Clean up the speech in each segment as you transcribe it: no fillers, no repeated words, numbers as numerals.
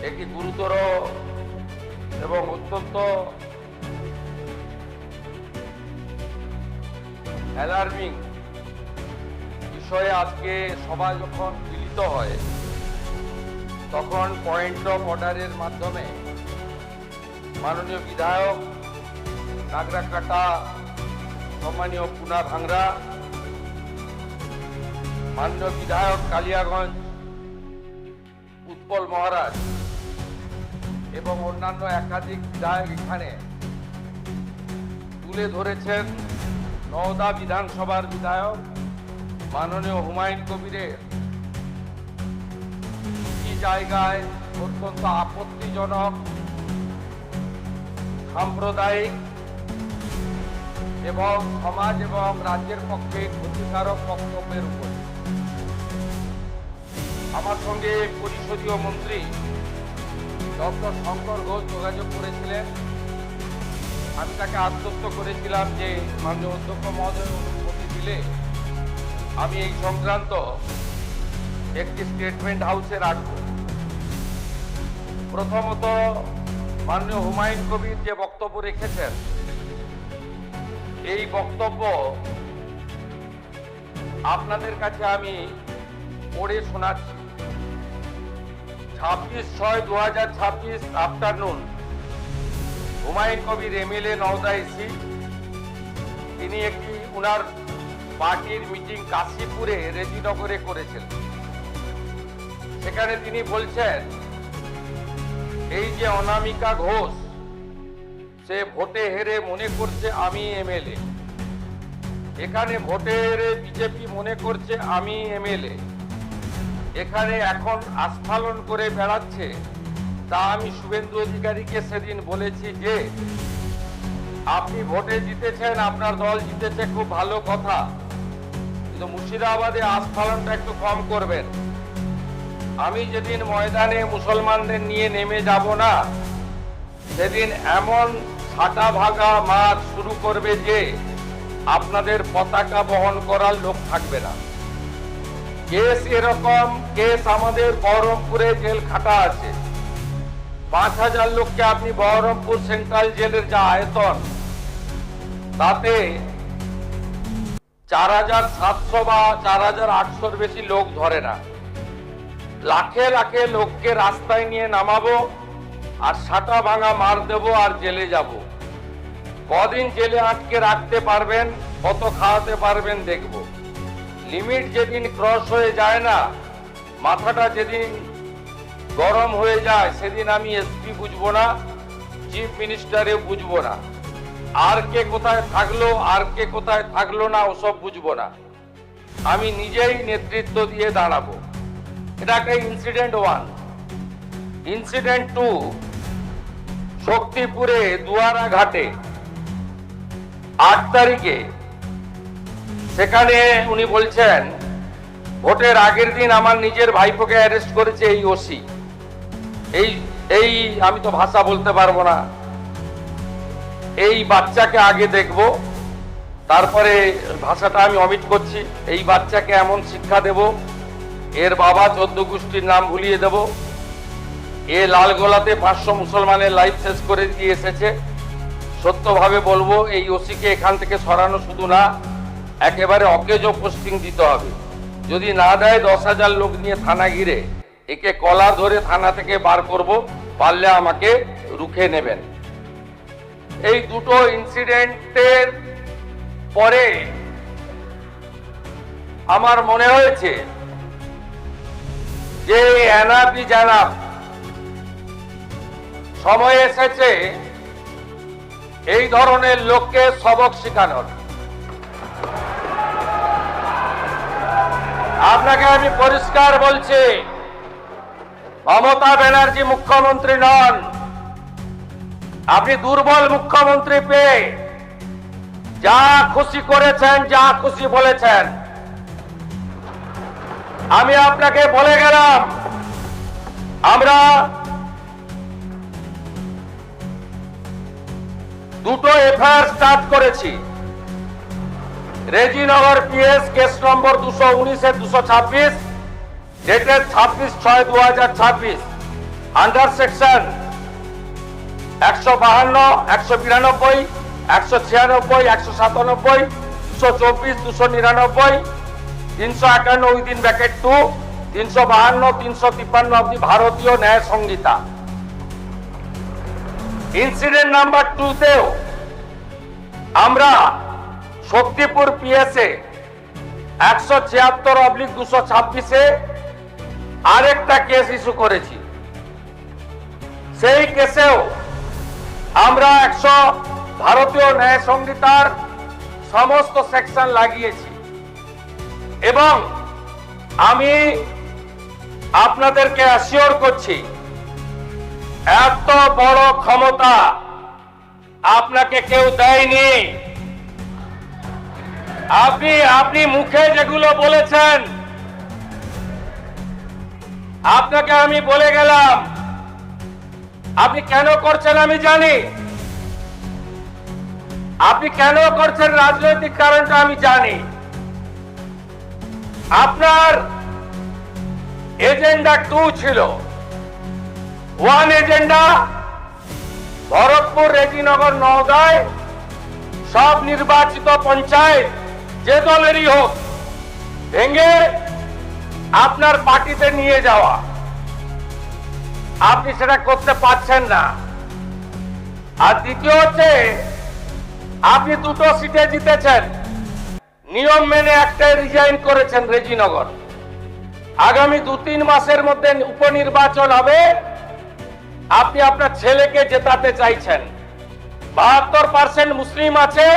একটি গুরুতর এবং অত্যন্ত অ্যালার্মিং বিষয়ে আজকে সবাই যখন মিলিত হয় তখন পয়েন্ট অফ অর্ডারের মাধ্যমে মাননীয় বিধায়ক নাগরাকাটা, সম্মানীয় পুনা ভাংরা, মাননীয় বিধায়ক কালিয়াগঞ্জ উৎপল মহারাজ এবং অন্যান্য একাধিক বিধায়ক এখানে তুলে ধরেছেন নওদা বিধানসভার বিধায়ক মাননীয় হুমায়ুন কবিরের কি জায়গায় অত্যন্ত আপত্তিজনক সাম্প্রদায়িক এবং সমাজ এবং রাজ্যের পক্ষে ক্ষতিকারক বক্তব্যের উপর আমার সঙ্গে পরিষদীয় মন্ত্রী ডক্টর শঙ্কর ঘোষ যোগাযোগ করেছিলেন। আমি তাকে আশ্বস্ত করেছিলাম যে মাননীয় অধ্যক্ষ মহোদয় অনুমতি দিলে আমি এই সংক্রান্ত একটি স্টেটমেন্ট হাউসে রাখব। প্রথমত, মাননীয় হুমায়ুন কবির যে বক্তব্য রেখেছেন এই বক্তব্য আপনাদের কাছে আমি পড়ে শোনাচ্ছি। 26/6/2026 afternoon Humayun Kabir MLA Nowda AC, তিনি একটি উনার পার্টির মিটিং কাশীপুরে রেজিনগরে করেছেন। সেখানে তিনি বলছেন এই যে অনামিকা ঘোষ সে ভোটে হেরে মনে করছে আমি এমএলএ, এখানে ভোটে হেরে বিজেপি মনে করছে আমি এমএলএ, এখানে এখন আস্ফালন করে বেড়াচ্ছে। তা আমি শুভেন্দু অধিকারীকে সেদিন বলেছি যে আপনি ভোটে জিতেছেন, আপনার দল জিতেছে, খুব ভালো কথা, কিন্তু মুর্শিদাবাদে আস্ফালনটা একটু কম করবেন। আমি যেদিন ময়দানে মুসলমানদের নিয়ে নেমে যাব না সেদিন এমন ছাটা ভাগা মাছ শুরু করবে যে আপনাদের পতাকা বহন করার লোক থাকবে না। কেস এরকম কেস আমাদের বহরমপুরে জেল খাটা আছে। 5000 লোককে আপনি বহরমপুর সেন্ট্রাল জেলের যা আয়তন তাতে 4700 বা 4800 বেশি লোক ধরে না। লাখে লাখে লোককে রাস্তায় নিয়ে নামাবো আর ছাটা ভাঙা মার দেবো আর জেলে যাব। কদিন জেলে আটকে রাখতে পারবেন, কত খাওয়াতে পারবেন দেখব। লিমিট যেদিন ক্রস হয়ে যায় না, মাথাটা যেদিন গরম হয়ে যায় সেদিন আমি এসপি বুঝবো না, চিফ মিনিস্টারে বুঝবো না, আর কে কোথায় থাকলো আর কে কোথায় থাকলো না ওসব বুঝবো না। আমি নিজেই নেতৃত্ব দিয়ে দাঁড়াবো। এটা একটা ইনসিডেন্ট 1। ইনসিডেন্ট 2, শক্তিপুরে দুয়ারা ঘাটে 8 তারিখে সেখানে উনি বলছেন ভোটের আগের দিন আমার নিজের ভাইপোকে অ্যারেস্ট করেছে এই ওসি। এই আমি তো ভাষা বলতে পারবো না। এই বাচ্চাকে আগে দেখব, তারপরে ভাষাটা আমি অমিট করছি। এই বাচ্চাকে এমন শিক্ষা দেব, এর বাবা 14 গোষ্ঠীর নাম ভুলিয়ে দেব। এ লালগোলাতে 500 মুসলমানের লাইফ শেষ করে দিয়ে এসেছে। সত্যভাবে বলবো, এই ওসিকে এখান থেকে সরানো শুধু না, একেবারে অকেজো পোস্টিং দিতে হবে। যদি না দেয় 10,000 লোক নিয়ে থানা ঘিরে একে কলার ধরে থানা থেকে বার করব, পারলে আমাকে রুখে নেবেন। এই দুটো ইনসিডেন্টের পরে আমার মনে হয়েছে যে এনাফ ইজ এনাফ, সময় এসেছে এই ধরনের লোককে সবক শেখানোর। আপনাকে আমি পরিষ্কার বলছি, মমতা ব্যানার্জি মুখ্যমন্ত্রী নন। আপনি দুর্বল মুখ্যমন্ত্রী পেয়ে যা খুশি করেছেন, যা খুশি বলেছেন। আমি আপনাকে বলে গেলাম, আমরা দুটো এফআইআর স্টার্ট করেছি। Rejinagar PS case number 219-226 dated 26/6/2026, under section 152, 192, 196, 197, 224, 299, 351 within bracket 2, 352, 353 of the ভারতীয় ন্যায় সংহিতা। ইনসিডেন্ট নাম্বার 2 তেও আমরা শক্তিপুর পিএসএ 176/226 আরেকটা কেস ইস্যু করেছি। সেই কেসেও আমরা ভারতীয় ন্যায় সংহিতার সমস্ত সেকশন লাগিয়েছি এবং আমি আপনাদেরকে অ্যাসিওর করছি এত বড় ক্ষমতা আপনাকে কেউ দেয়নি। আপনি মুখে যেগুলো বলেছেন, আপনাকে আমি বলে গেলাম, আপনি কেন করছেন আমি জানি, আপনি কেন করছেন রাজনৈতিক কারণটা আমি জানি। আপনার এজেন্ডা 2 ছিল। 1 এজেন্ডা ভরতপুর, রেজিনগর, নওগাঁয় সব নির্বাচিত পঞ্চায়েত যে দলেরই হোক ভেঙে আপনার পার্টিতে নিয়ে যাওয়া। আপনি সেটা করতে পারছেন না। আর দ্বিতীয় হচ্ছে আপনি 2টো সিটে জিতেছেন, নিয়ম মেনে একটাই রিজাইন করেছেন রেজিনগর। আগামী 2-3 মাসের মধ্যে উপনির্বাচন হবে, আপনি আপনার ছেলেকে জেতাতে চাইছেন। 72% মুসলিম আছে,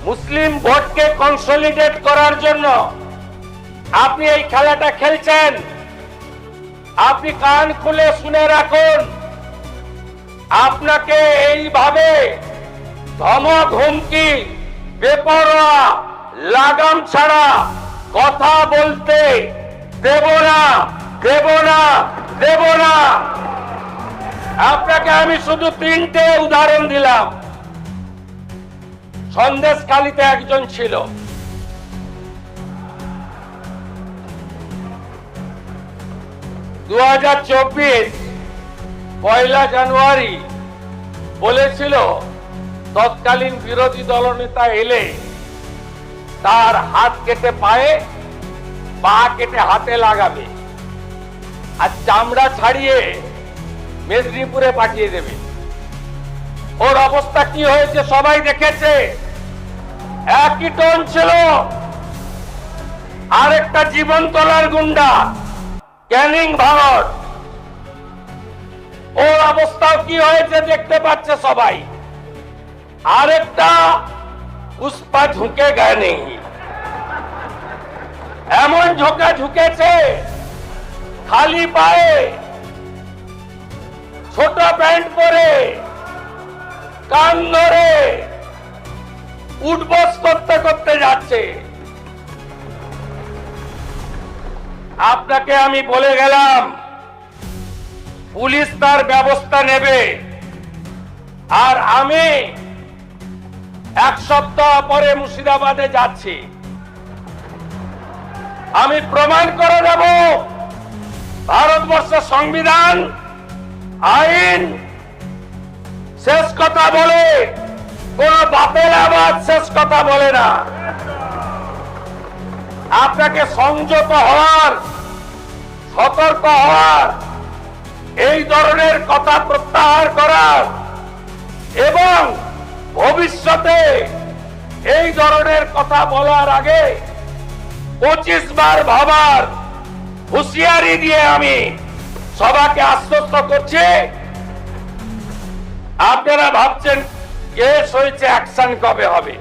মুসলিম ভোটকে কনসলিডেট করার জন্য আপনি এই খেলাটা খেলছেন। আপনি কান খুলে শুনে রাখুন, আপনাকে এইভাবে ধমক, হুমকি, বেপরোয়া, লাগাম ছাড়া কথা বলতে দেব না, দেব না, দেব না। আপনাকে আমি শুধু 3টে উদাহরণ দিলাম। সন্দেশখালীতে একজন ছিল, পয়লা জানুয়ারি বলেছিল তৎকালীন বিরোধী দলনেতা এলে তার হাত কেটে পায়ে, পা কেটে হাতে লাগাবে আর চামড়া ছাড়িয়ে মেদিনীপুরে পাঠিয়ে দেবে। ওর অবস্থা কি হয়েছে সবাই দেখেছে। একই টোন ছিল। আরেকটা জীবনতলার গুন্ডা ক্যানিং ভারত, ওর অবস্থাও কি হয়েছে দেখতে পাচ্ছে সবাই। আরেকটা পুষ্পা ঝুঁকে গায়ে নেই, এমন ঝোঁকা ঝুঁকেছে খালি পায়ে, ছোট প্যান্ট পরে, কান ধরে উঠবস করতে করতে যাচ্ছে। আপনাকে আমি বলে গেলাম পুলিশ তার ব্যবস্থা নেবে। আর আমি 1 সপ্তাহ পরে মুর্শিদাবাদে যাচ্ছি। আমি প্রমাণ করে দেব ভারতবর্ষের সংবিধান, আইন শেষ কথা বলে, কোন বাপের আবাদ শেষ কথা বলে না। আপনাকে সংযত হওয়ার, সতর্ক হওয়ার, এই ধরনের কথা প্রত্যাহার করার এবং ভবিষ্যতে এই ধরনের কথা বলার আগে 25 বার ভাবার হুঁশিয়ারি দিয়ে আমি সবাইকে আশ্বস্ত করছি। আপনারা ভাবছেন কেস হয়েছে, অ্যাকশন কবে হবে?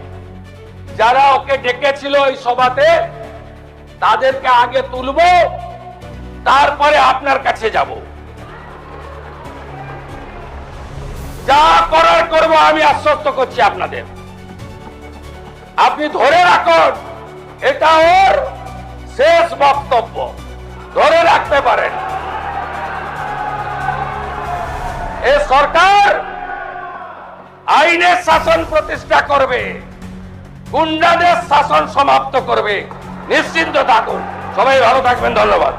যারা ওকে ডেকেছিল এই সভাতে তাদেরকে আগে তুলব, তারপরে আপনার কাছে যাব। যা করার করব, আমি আশ্বস্ত করছি আপনাদের। আপনি ধরে রাখুন, এটা ওর শেষ বক্তব্য, ধরে রাখতে পারেন। এই সরকার আইনের শাসন প্রতিষ্ঠা করবে, গুন্ডাদের শাসন সমাপ্ত করবে, নিশ্চিন্ত থাকুন। সবাই ভালো থাকবেন, ধন্যবাদ।